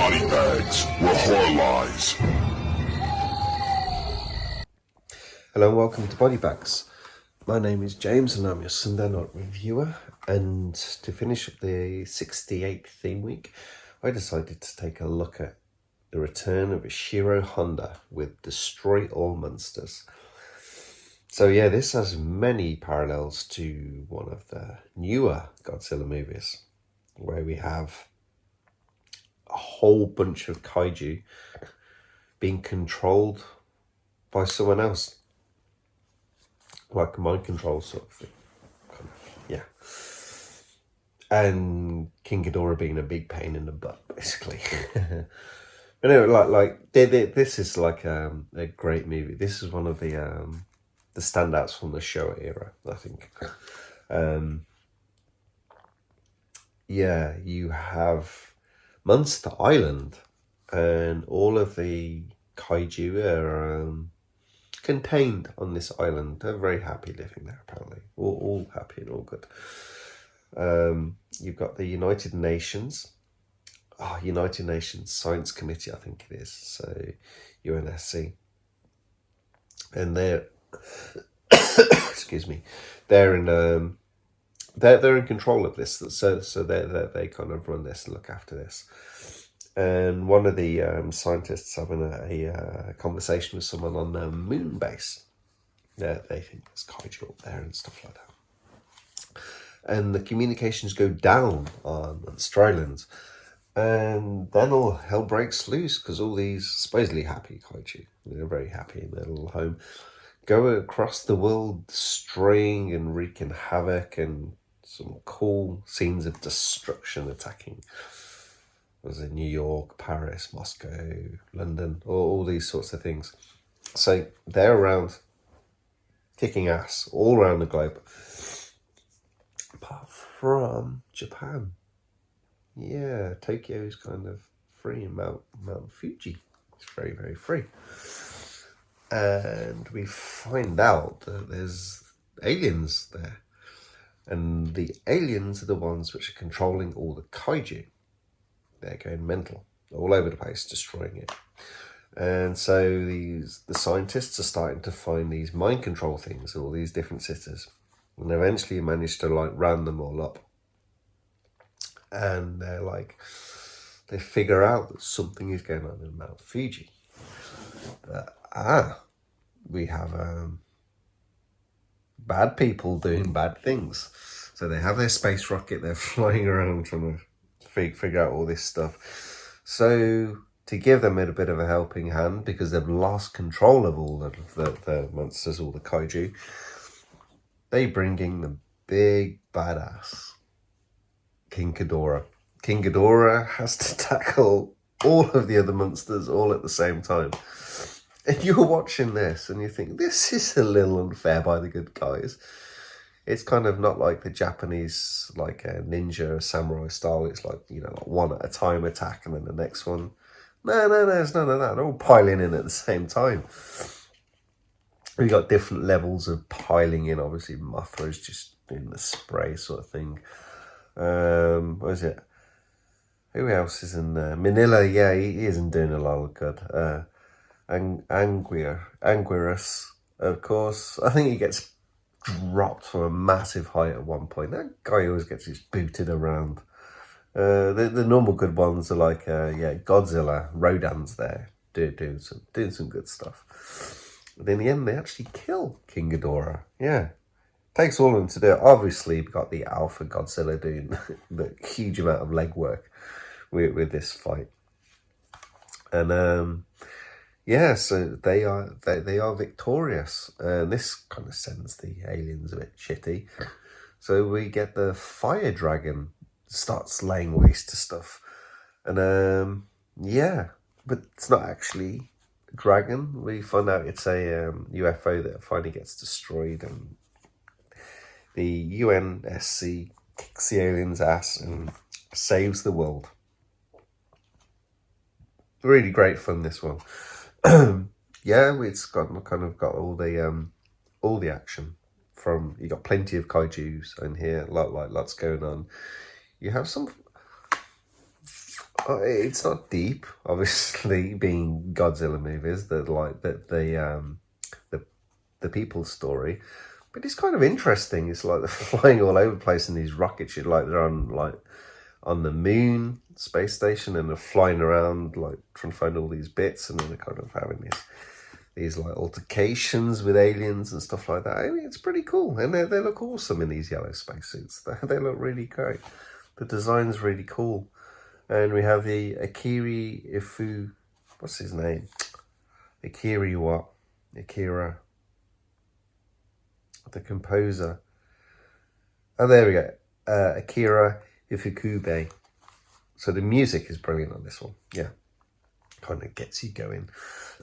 body bags where horror lies. Hello and welcome to Body Bags. My name is James and I'm your Sunday night reviewer, and to finish up the 68th theme week I decided to take a look at the return of Ishiro Honda with Destroy All Monsters. So yeah, this has many parallels to one of the newer Godzilla movies, where we have a whole bunch of kaiju being controlled by someone else, like mind control sort of thing. Yeah. And King Ghidorah being a big pain in the butt, basically. But anyway, this is like a great movie. This is one of the standouts from the Showa era, I think. Yeah, you have Monster Island, and all of the kaiju are contained on this island. They're very happy living there, apparently. All happy and all good. You've got the United Nations Science Committee, I think it is, so UNSC, and they're excuse me, they're in control of this, so they kind of run this and look after this. And one of the scientists having a conversation with someone on the moon base. Yeah, they think there's kaiju up there and stuff like that. And the communications go down on Monster Island. And then all hell breaks loose, because all these supposedly happy kaiju, they're very happy in their little home, go across the world destroying and wreaking havoc, and some cool scenes of destruction attacking. Was in New York, Paris, Moscow, London, all these sorts of things. So they're around kicking ass all around the globe, apart from Japan. Yeah, Tokyo is kind of free, and Mount Fuji is very, very free. And we find out that there's aliens there, and the aliens are the ones which are controlling all the kaiju. They're going mental, all over the place, destroying it. And so the scientists are starting to find these mind control things, all these different cities, and eventually manage to round them all up. And they figure out that something is going on in Mount Fuji. We have bad people doing bad things. So they have their space rocket, they're flying around trying to figure out all this stuff. So to give them a bit of a helping hand, because they've lost control of all the monsters, all the kaiju, they bring in the big badass King Ghidorah. King Ghidorah has to tackle all of the other monsters all at the same time. And you're watching this and you think, this is a little unfair by the good guys. It's kind of not like the Japanese, like a ninja samurai style. It's like, like one at a time attack and then the next one. No, there's none of that. They're all piling in at the same time. We got different levels of piling in. Obviously, Mothra's just doing the spray sort of thing. What is it? Who else is in there? Manila, yeah, he isn't doing a lot of good. Anguirus, of course. I think he gets dropped from a massive height at one point. That guy always gets his booted around. The normal good ones are like Godzilla, Rodan's there, doing some good stuff. But in the end, they actually kill King Ghidorah. Yeah, takes all of them to do it. Obviously, we've got the Alpha Godzilla doing the huge amount of legwork with this fight, and so they are victorious, and this kind of sends the aliens a bit shitty. So we get the fire dragon starts laying waste to stuff, and but it's not actually a dragon. We find out it's a UFO that finally gets destroyed, and the UNSC kicks the aliens' ass and saves the world. Really great fun, this one. It's got all the action. From you got plenty of kaijus in here, lots going on. You have some It's not deep, obviously, being Godzilla movies that like that the people's story, but it's kind of interesting. It's like they're flying all over the place in these rockets. You're like they're on the moon space station and they're flying around like trying to find all these bits, and then they're kind of having these like altercations with aliens and stuff like that. I mean, it's pretty cool, and they look awesome in these yellow spacesuits. They look really great. The design's really cool. And we have the Akira Ifu, what's his name? Akira, the composer. Oh, there we go. Akira Ifukube. So the music is brilliant on this one. Yeah, kind of gets you going.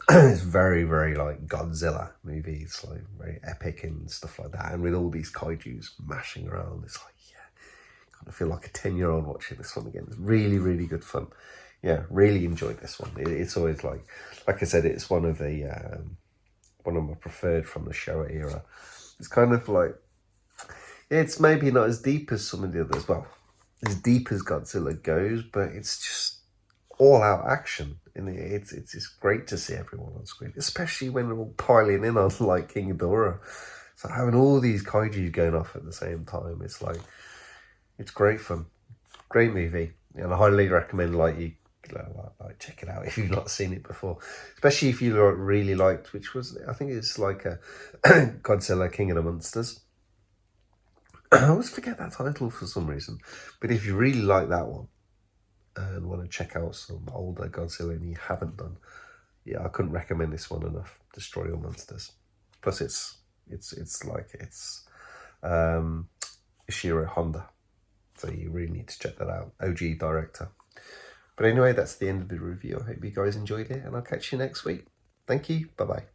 It's very, very like Godzilla movie. It's like very epic and stuff like that. And with all these kaijus mashing around, it's like, I feel like a 10-year-old watching this one again. It's really, really good fun. Yeah, really enjoyed this one. It's always like I said, it's one of my preferred from the Showa era. It's kind of like, it's maybe not as deep as some of the others. Well, as deep as Godzilla goes, but it's just all out action. And it's great to see everyone on screen, especially when they're all piling in on like King Ghidorah. So having all these kaiju going off at the same time, it's like, it's great fun, great movie, and I highly recommend like check it out if you've not seen it before, especially if you really liked, which was I think it's like a Godzilla King of the Monsters. I always forget that title for some reason, but if you really like that one and want to check out some older Godzilla and you haven't done, yeah, I couldn't recommend this one enough. Destroy All Monsters. Plus, it's Ishiro Honda. So you really need to check that out. OG director. But anyway, that's the end of the review. I hope you guys enjoyed it, and I'll catch you next week. Thank you. Bye-bye.